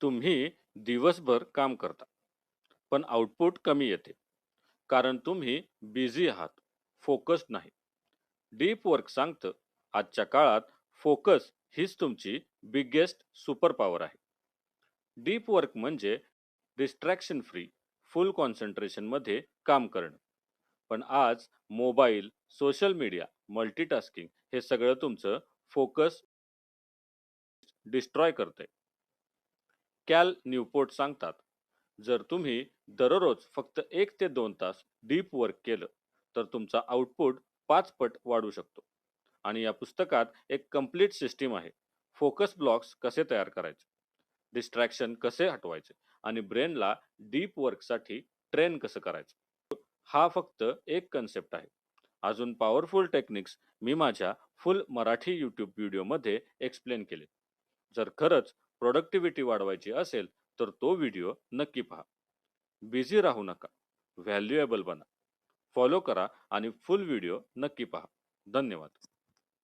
तुम्ही दिवसभर काम करता, पण आउटपुट कमी येते. कारण तुम्ही बिझी आहात, फोकस नाही. डीप वर्क सांगतं, आजच्या काळात फोकस हीच तुमची बिगेस्ट सुपर पॉवर आहे. डीप वर्क म्हणजे डिस्ट्रॅक्शन फ्री, फुल कॉन्सन्ट्रेशन मध्ये काम करणं. पण आज मोबाईल, सोशल मीडिया, मल्टीटास्किंग हे सगळं तुमचं फोकस डिस्ट्रॉय करतंय. कॅल न्यूपोर्ट सांगतात, जर तुम्ही दररोज फक्त 1 ते 2 तास डीप वर्क केलं, तर तुमचा आउटपुट 5 पट वाढू शकतो. आणि या पुस्तकात एक कंप्लीट सिस्टीम आहे. फोकस ब्लॉक्स कसे तयार करायचे, डिस्ट्रॅक्शन कसे हटवायचे आणि ब्रेनला डीप वर्कसाठी ट्रेन कसं करायचं. हा फक्त एक कन्सेप्ट आहे. अजून पॉवरफुल टेक्निक्स मी माझ्या फुल मराठी यूट्यूब व्हिडिओमध्ये एक्सप्लेन केले. जर खरंच प्रोडक्टिव्हिटी वाढवायची असेल तर तो व्हिडिओ नक्की पहा. बिझी राहू नका, व्हॅल्युएबल बना. फॉलो करा आणि फुल व्हिडिओ नक्की पहा. धन्यवाद.